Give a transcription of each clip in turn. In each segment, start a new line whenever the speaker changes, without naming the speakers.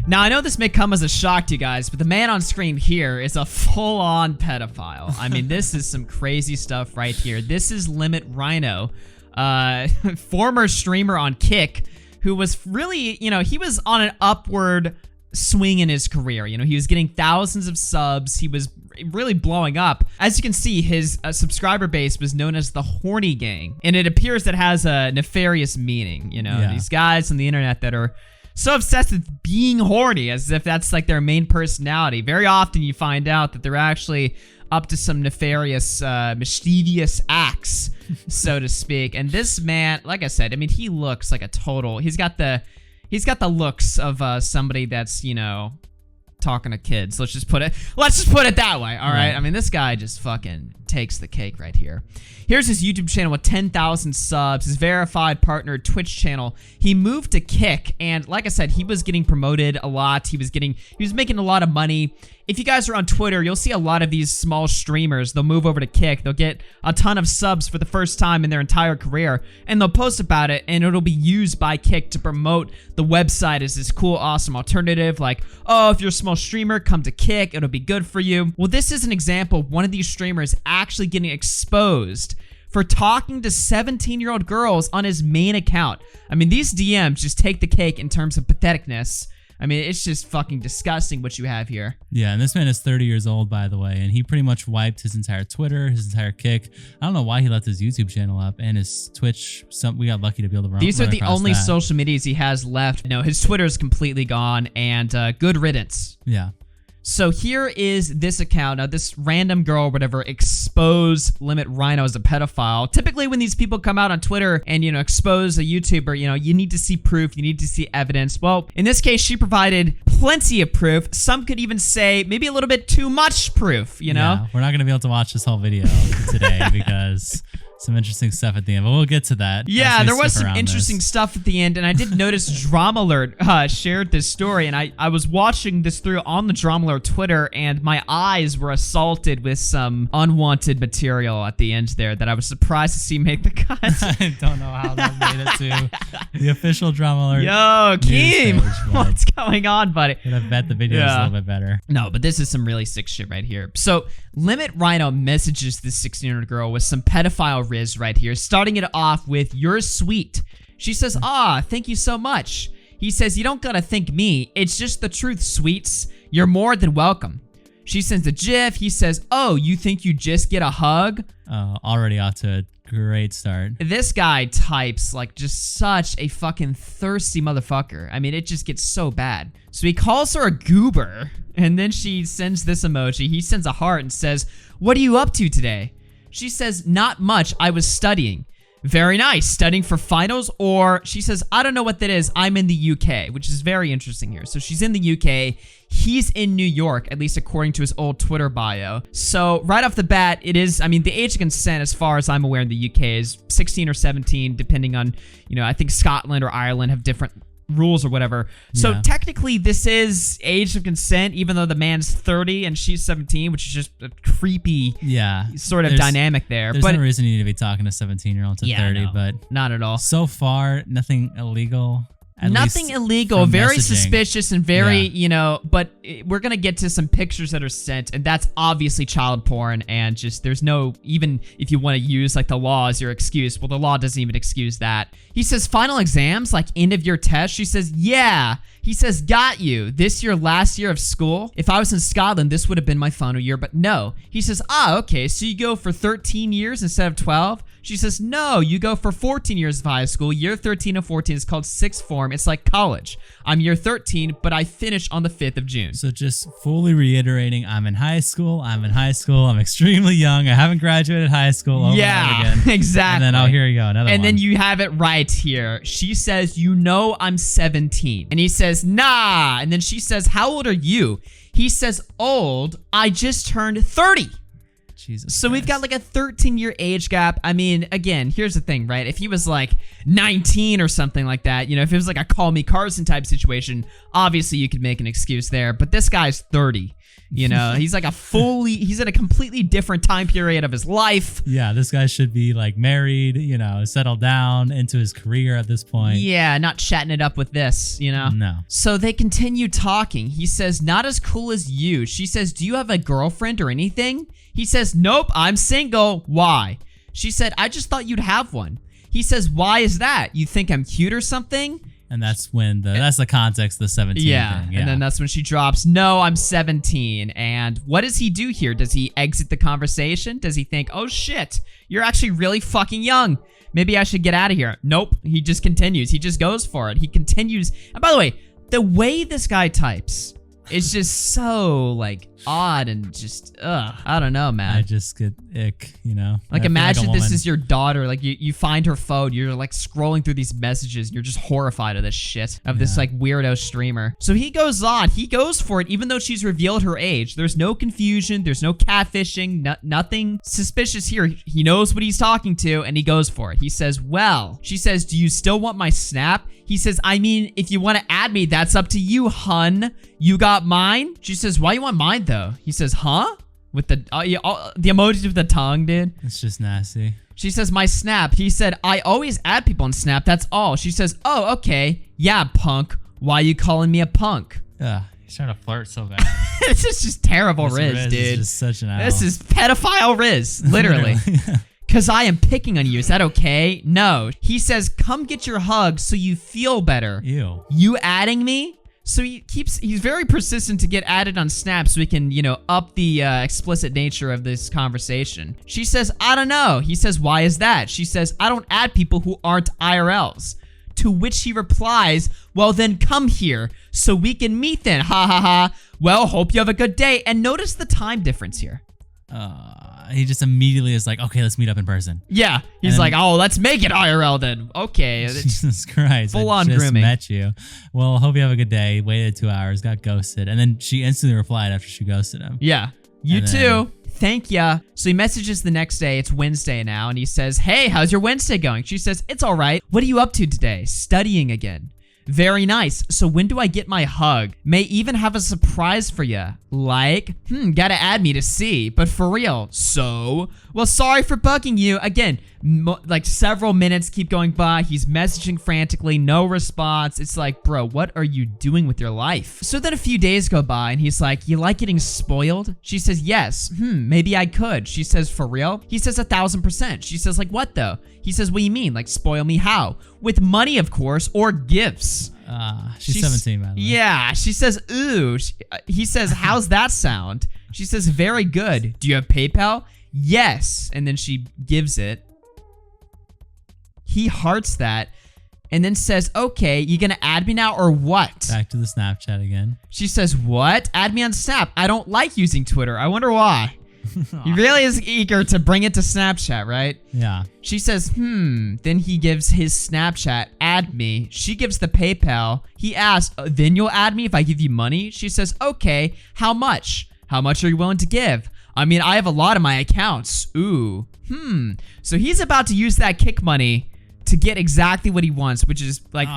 Now, I know this may come as a shock to you guys, but the man on screen here is a full-on pedophile. I mean, this is some crazy stuff right here. This is Limit Rhino, former streamer on Kick, who was really, he was on an upward swing in his career. He was getting thousands of subs. He was really blowing up. As you can see, his subscriber base was known as the Horny Gang, and it appears that has a nefarious meaning. These guys on the internet that are so obsessed with being horny, as if that's like their main personality. Very often you find out that they're actually up to some nefarious, mischievous acts, so to speak. And this man, like I said, I mean, he looks like a total, he's got the looks of somebody that's, talking to kids. Let's just put it that way. All right. I mean, this guy just fucking takes the cake right here. Here's his YouTube channel with 10,000 subs, his verified partner Twitch channel. He moved to Kick, and like I said, he was getting promoted a lot. He was making a lot of money. If you guys are on Twitter, you'll see a lot of these small streamers. They'll move over to Kick. They'll get a ton of subs for the first time in their entire career, and they'll post about it, and it'll be used by Kick to promote the website as this cool, awesome alternative. Like, oh, if you're a small streamer, come to Kick. It'll be good for you. Well, this is an example of one of these streamers actually getting exposed for talking to 17-year-old girls on his main account. I mean, these DMs just take the cake in terms of patheticness. I mean, it's just fucking disgusting what you have here.
Yeah, and this man is 30 years old, by the way, and he pretty much wiped his entire Twitter, his entire Kick. I don't know why he left his YouTube channel up and his Twitch. We got lucky to be able to run.
These are the only social medias he has left. No, his Twitter is completely gone, and good riddance.
Yeah.
So here is this account. Now, this random girl or whatever exposed Limit Rhino as a pedophile. Typically, when these people come out on Twitter and, expose a YouTuber, you need to see proof. You need to see evidence. Well, in this case, she provided plenty of proof. Some could even say maybe a little bit too much proof,
Yeah, we're not going to be able to watch this whole video today because some interesting stuff at the end, but we'll get to that.
Yeah, there was some interesting stuff at the end, and I did notice Drama Alert shared this story, and I was watching this through on the Drama Alert Twitter, and my eyes were assaulted with some unwanted material at the end there that I was surprised to see make the cut.
I don't know how that made it to the official Drama Alert.
Yo, Keem, what's going on, buddy?
I bet the video is a little bit better.
No, but this is some really sick shit right here. So, Limit Rhino messages this 16-year-old girl with some pedophile Rizz right here, starting it off with, "You're sweet." She says, "Thank you so much." He says, "You don't gotta thank me. It's just the truth, sweets. You're more than welcome." She sends a GIF. He says, "Oh, you think you just get a hug?"
Already off to a great start.
This guy types like just such a fucking thirsty motherfucker. I mean, it just gets so bad. So he calls her a goober, and then she sends this emoji. He sends a heart and says, "What are you up to today?" She says, "Not much. I was studying." Very nice. Studying for finals? Or she says, "I don't know what that is. I'm in the UK," which is very interesting here. So she's in the UK. He's in New York, at least according to his old Twitter bio. So right off the bat, it is, I mean, the age of consent, as far as I'm aware in the UK, is 16 or 17, depending on, I think Scotland or Ireland have different rules or whatever. So technically this is age of consent, even though the man's 30 and she's 17, which is just a creepy sort of dynamic there.
There's no reason you need to be talking to 17-year-olds to 30, but
not at all.
So far, nothing illegal.
Nothing illegal, very suspicious and very, but we're going to get to some pictures that are sent, and that's obviously child porn, and just there's no, even if you want to use like the law as your excuse, well, the law doesn't even excuse that. He says, "Final exams, like end of year test?" She says, "Yeah." He says, "Got you. This your last year of school? If I was in Scotland, this would have been my final year, but no." He says, "Okay, so you go for 13 years instead of 12? She says, "No, you go for 14 years of high school. Year 13 and 14 is called sixth form. It's like college. I'm year 13, but I finish on the 5th of June.
So just fully reiterating, I'm in high school. I'm extremely young. I haven't graduated high school. Over and over again.
Exactly.
And then, here you go, another one.
And then you have it right here. She says, I'm 17. And he says, nah. And then she says, how old are you? He says, old. I just turned 30.
Jesus
So we've got
Christ.
like a 13-year age gap. I mean, again, here's the thing, right? If he was like 19 or something like that, you know, if it was like a Call Me Carson type situation, obviously you could make an excuse there. But this guy's 30. You know, he's like he's in a completely different time period of his life.
Yeah, this guy should be like married, you know, settled down into his career at this point.
Yeah, not chatting it up with this, you know?
No.
So they continue talking. He says, not as cool as you. She says, do you have a girlfriend or anything? He says, nope, I'm single. Why? She said, I just thought you'd have one. He says, why is that? You think I'm cute or something?
And that's when that's the context of the 17 thing. Yeah.
And then that's when she drops, no, I'm 17. And what does he do here? Does he exit the conversation? Does he think, oh shit, you're actually really fucking young. Maybe I should get out of here. Nope. He just continues. He just goes for it. He continues. And by the way, the way this guy types is just so like odd and just I don't know, man.
I just get ick, you know.
Like
I feel
imagine
like a
this
woman.
is your daughter. Like you find her phone, you're like scrolling through these messages, and you're just horrified of this shit of this like weirdo streamer. So he goes on, he goes for it, even though she's revealed her age. There's no confusion, there's no catfishing, nothing suspicious here. He knows what he's talking to, and he goes for it. He says, well, she says, do you still want my snap? He says, I mean, if you want to add me, that's up to you, hun. You got mine? She says, why you want mine though? He says, huh? With the emoji with the tongue, dude.
It's just nasty.
She says, my snap. He said, I always add people on Snap, that's all. She says, oh, okay. Yeah, punk. Why you calling me a punk?
Ugh, he's trying to flirt so bad.
This is just terrible
This
Rizz, dude.
is just such an owl.
This is pedophile Rizz, literally. Cause I am picking on you, is that okay? No. He says, come get your hug so you feel better.
Ew.
You adding me? So he's very persistent to get added on Snap so he can, you know, up the explicit nature of this conversation. She says, I don't know. He says, why is that? She says, I don't add people who aren't IRLs. To which he replies, well then come here so we can meet then, ha ha ha. Well, hope you have a good day. And notice the time difference here.
He just immediately is like, okay, let's meet up in person.
Yeah, he's like, oh, let's make it IRL then. Okay.
Jesus Christ.
Full
I
on
just
grooming.
met you. Well, hope you have a good day. Waited 2 hours, got ghosted. And then she instantly replied after she ghosted him.
Yeah. You
And
too. Thank ya. So he messages the next day. It's Wednesday now. And he says, hey, how's your Wednesday going? She says, it's all right. What are you up to today? Studying again. Very nice. So when do I get my hug? May even have a surprise for ya. Like, gotta add me to see. But for real. So? Well, sorry for bugging you. Again, like several minutes keep going by. He's messaging frantically. No response. It's like, bro, what are you doing with your life? So then a few days go by and he's like, you like getting spoiled? She says, yes. Maybe I could. She says, for real? He says 1000%. She says, like what though? He says, what do you mean? Like spoil me how? With money, of course, or gifts.
She's 17, by the way.
Yeah, she says, ooh. He says, how's that sound? She says, very good. Do you have PayPal? Yes. And then she gives it. He hearts that and then says, okay, you gonna add me now or what?
Back to the Snapchat again.
She says, what? Add me on Snap. I don't like using Twitter. I wonder why. He really is eager to bring it to Snapchat, right?
Yeah.
She says, Then he gives his Snapchat, add me. She gives the PayPal. He asks, then you'll add me if I give you money? She says, okay, how much? How much are you willing to give? I mean, I have a lot of my accounts. Ooh. So he's about to use that kick money to get exactly what he wants, which is like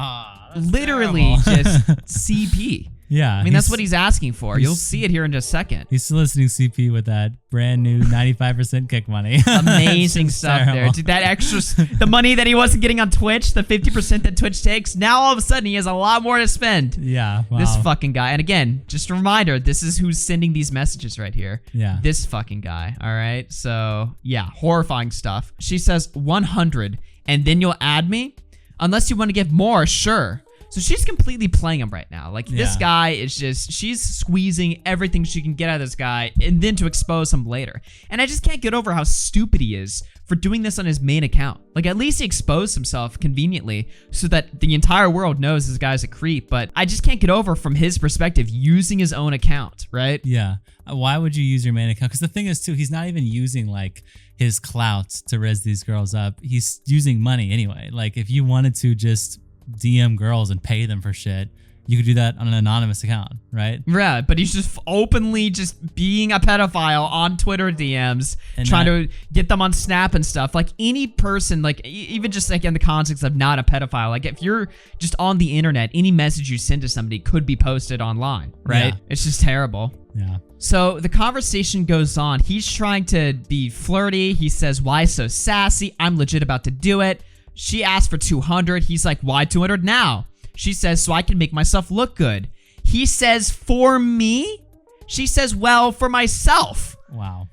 literally just CP.
Yeah.
I mean, that's what he's asking for. You'll see it here in just a second.
He's soliciting CP with that brand new 95% kick money.
Amazing stuff there. Dude, that extra, the money that he wasn't getting on Twitch, the 50% that Twitch takes, now all of a sudden he has a lot more to spend.
Yeah. Wow.
This fucking guy. And again, just a reminder, this is who's sending these messages right here.
Yeah.
This fucking guy. All right. So yeah, horrifying stuff. She says 100 and then you'll add me? Unless you want to give more, sure. So she's completely playing him right now. Like this guy is just, she's squeezing everything she can get out of this guy and then to expose him later. And I just can't get over how stupid he is for doing this on his main account. Like at least he exposed himself conveniently so that the entire world knows this guy's a creep. But I just can't get over from his perspective using his own account, right?
Yeah. Why would you use your main account? Because the thing is too, he's not even using like his clout to rizz these girls up. He's using money anyway. Like if you wanted to just DM girls and pay them for shit, you could do that on an anonymous account, right?
Yeah, but he's just openly just being a pedophile on Twitter DMs, and trying to get them on Snap and stuff. Like any person, like even just like in the context of not a pedophile, like if you're just on the internet, any message you send to somebody could be posted online, right? Yeah. It's just terrible.
Yeah.
So the conversation goes on. He's trying to be flirty. He says, why so sassy? I'm legit about to do it. She asked for 200. He's like, why 200 now? She says, so I can make myself look good. He says, for me? She says, well, for myself.
Wow.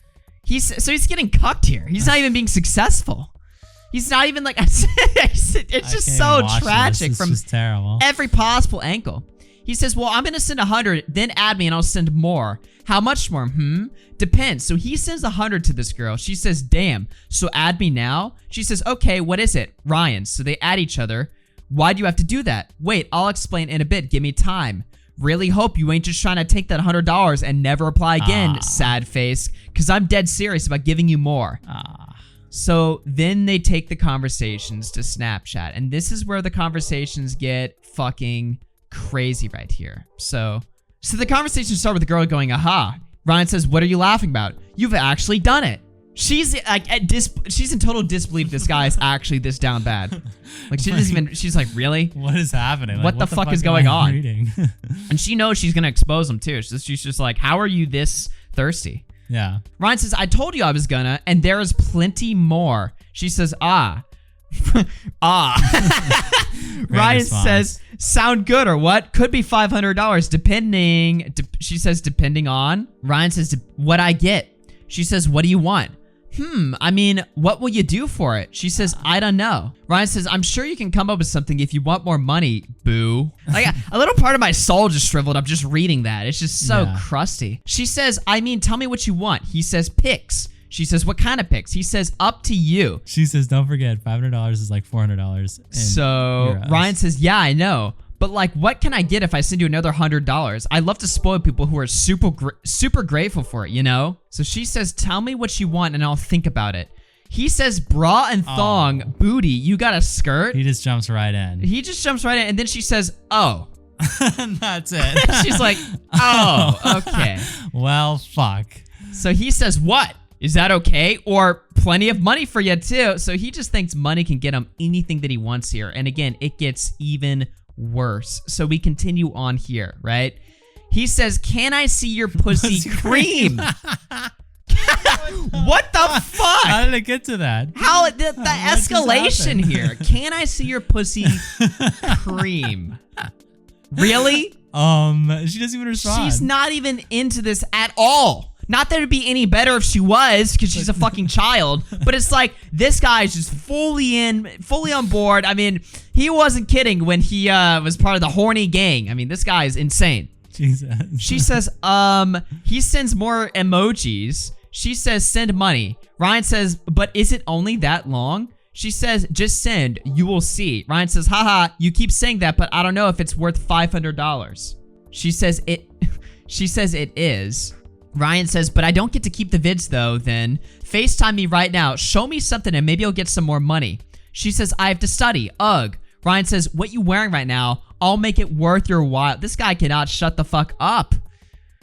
So he's getting cucked here. He's not even being successful. He's not even like, it's just so tragic from
just terrible.
Every possible angle. He says, well, I'm going to send 100, then add me and I'll send more. How much more? Depends. So he sends 100 to this girl. She says, damn. So add me now? She says, okay, what is it? Ryan. So they add each other. Why do you have to do that? Wait, I'll explain in a bit. Give me time. Really hope you ain't just trying to take that $100 and never apply again, sad face, because I'm dead serious about giving you more. So then they take the conversations to Snapchat, and this is where the conversations get fucking crazy right here. So the conversation starts with the girl going, aha. Ryan says, what are you laughing about? You've actually done it. She's like, she's in total disbelief this guy is actually this down bad. Like she doesn't even, she's like, really?
What is happening? Like,
what the fuck is going on? And she knows she's going to expose him too. She's just like, how are you this thirsty?
Yeah.
Ryan says, I told you I was gonna, and there is plenty more. She says, ah. Ryan says, sound good or what? Could be $500 depending. She says, depending on. Ryan says, what I get. She says, what do you want? I mean, what will you do for it? She says, I don't know. Ryan says, I'm sure you can come up with something if you want more money, boo. Like a little part of my soul just shriveled up just reading that. It's just so crusty. She says, I mean, tell me what you want. He says, pics. She says, what kind of pics? He says, up to you.
She says, don't forget, $500 is like $400.
So Ryan says, yeah, I know. But like, what can I get if I send you another $100? I love to spoil people who are super grateful for it, you know? So she says, tell me what you want and I'll think about it. He says, bra and thong, booty, you got a skirt?
He just jumps right in.
He just jumps right in, and then she says, oh.
And that's it.
She's like, oh, okay.
Well, fuck.
So he says, what? Is that okay? Or plenty of money for you too. So he just thinks money can get him anything that he wants here. And again, it gets even worse. So we continue on here, right? He says, can I see your pussy cream? What the fuck?
How did it get to that?
How the escalation here? Can I see your pussy cream? Really?
She doesn't even respond.
She's not even into this at all. Not that it'd be any better if she was, because she's a fucking child. But it's like, this guy's just fully on board. I mean, he wasn't kidding when he was part of the horny gang. I mean, this guy is insane.
Jesus.
She says, he sends more emojis. She says, send money. Ryan says, but is it only that long? She says, just send, you will see. Ryan says, haha, you keep saying that, but I don't know if it's worth $500. She says it is. Ryan says, but I don't get to keep the vids though, then. FaceTime me right now. Show me something and maybe I'll get some more money. She says, I have to study. Ugh. Ryan says, what you wearing right now? I'll make it worth your while. This guy cannot shut the fuck up.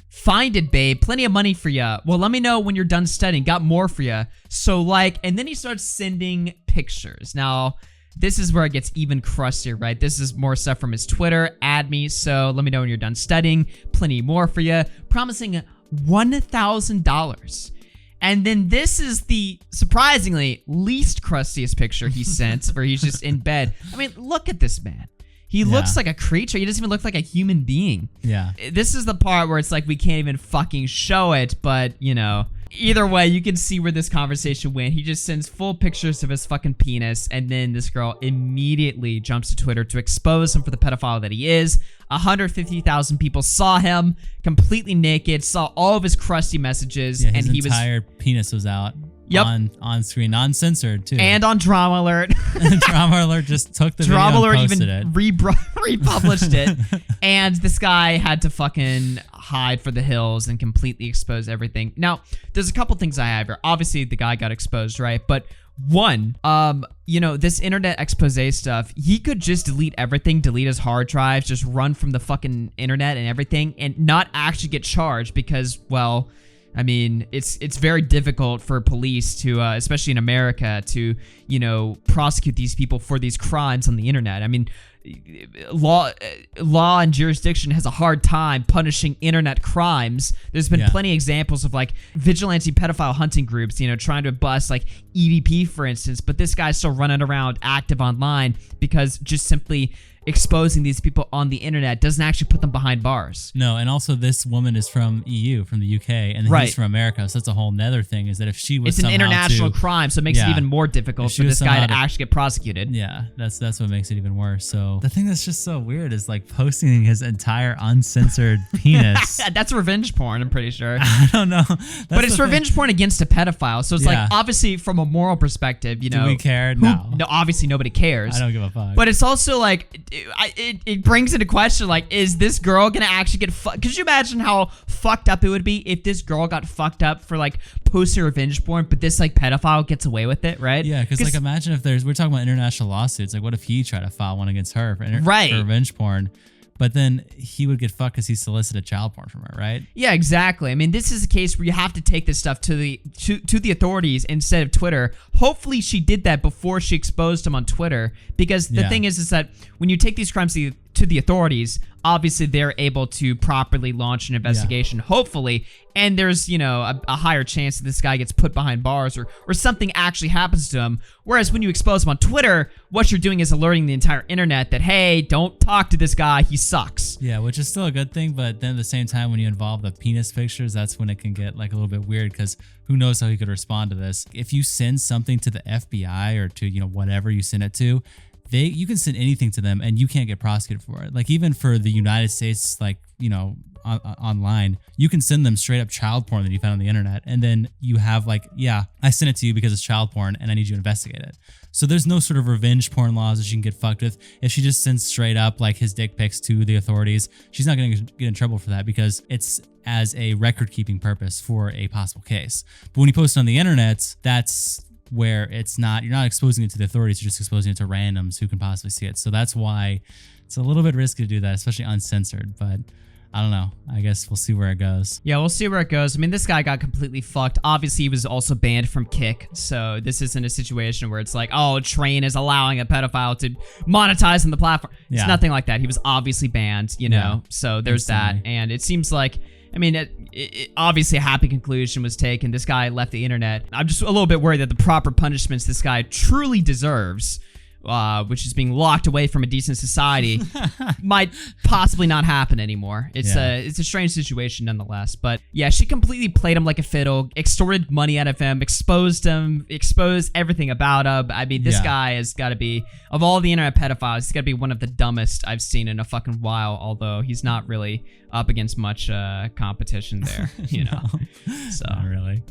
Find it, babe. Plenty of money for ya. Well, let me know when you're done studying. Got more for ya. So like, and then he starts sending pictures. Now, this is where it gets even crustier, right? This is more stuff from his Twitter. Add me. So let me know when you're done studying. Plenty more for ya. Promising $1,000. And then this is the surprisingly least crustiest picture he sent where he's just in bed. I mean, look at this man. He looks like a creature. He doesn't even look like a human being. Yeah. This is the part where it's like we can't even fucking show it, but you know, either way, you can see where this conversation went. He just sends full pictures of his fucking penis, and then this girl immediately jumps to Twitter to expose him for the pedophile that he is. 150,000 people saw him completely naked, saw all of his crusty messages,
and
his
entire penis was out.
Yep.
On screen, non-censored too.
And on Drama Alert.
Drama Alert just took the
Drama
video and
Alert
posted
even republished it. And this guy had to fucking hide for the hills and completely expose everything. Now, there's a couple things I have here. Obviously, the guy got exposed, right? But One, this internet expose stuff, he could just delete everything, delete his hard drives, just run from the fucking internet and everything, and not actually get charged because, well, I mean, it's very difficult for police to, especially in America, to, prosecute these people for these crimes on the internet. I mean, law and jurisdiction has a hard time punishing internet crimes. There's been plenty of examples of like vigilante pedophile hunting groups, trying to bust like EVP, for instance, but this guy's still running around active online because just simply exposing these people on the internet doesn't actually put them behind bars.
No, and also this woman is from EU, from the UK, and he's from America, so that's a whole nether thing, is that if she was
It's an international crime, so it makes it even more difficult for this guy to actually get prosecuted.
Yeah, that's what makes it even worse. So the thing that's just so weird is like posting his entire uncensored penis.
That's revenge porn, I'm pretty sure.
I don't know.
But it's revenge porn against a pedophile, so it's like, obviously from a moral perspective,
do we care? No,
obviously nobody cares.
I don't give a fuck.
But it's also like, it brings into question, like, is this girl gonna actually get fucked? Could you imagine how fucked up it would be if this girl got fucked up for like posting revenge porn, but this like pedophile gets away with it, right?
Yeah, because like imagine if we're talking about international lawsuits, like what if he tried to file one against her for revenge porn? But then he would get fucked because he solicited child porn from her, right?
Yeah, exactly. I mean, this is a case where you have to take this stuff to the authorities instead of Twitter. Hopefully, she did that before she exposed him on Twitter, because the thing is that when you take these crimes to the authorities, obviously they're able to properly launch an investigation, hopefully, and there's, a higher chance that this guy gets put behind bars or something actually happens to him. Whereas when you expose him on Twitter, what you're doing is alerting the entire internet that, hey, don't talk to this guy, he sucks.
Yeah, which is still a good thing, but then at the same time, when you involve the penis pictures, that's when it can get like a little bit weird, because who knows how he could respond to this. If you send something to the FBI or to, whatever you send it to, you can send anything to them and you can't get prosecuted for it. Like even for the United States, like, online, you can send them straight up child porn that you found on the internet. And then you have like, I sent it to you because it's child porn and I need you to investigate it. So there's no sort of revenge porn laws that she can get fucked with. If she just sends straight up like his dick pics to the authorities, she's not going to get in trouble for that because it's as a record keeping purpose for a possible case. But when you post it on the internet, that's where you're not exposing it to the authorities, you're just exposing it to randoms who can possibly see it. So that's why it's a little bit risky to do that, especially uncensored, but I don't know. I guess we'll see where it goes.
Yeah, we'll see where it goes. I mean, this guy got completely fucked. Obviously, he was also banned from Kick, so this isn't a situation where it's like, oh, Train is allowing a pedophile to monetize on the platform. It's nothing like that. He was obviously banned, so there's that. And it seems like, I mean, obviously a happy conclusion was taken. This guy left the internet. I'm just a little bit worried that the proper punishments this guy truly deserves, which is being locked away from a decent society, might possibly not happen anymore. It's a strange situation nonetheless. But yeah, she completely played him like a fiddle, extorted money out of him, exposed everything about him. I mean, this guy has got to be, of all the internet pedophiles, he's got to be one of the dumbest I've seen in a fucking while, although he's not really up against much competition there,
So not really.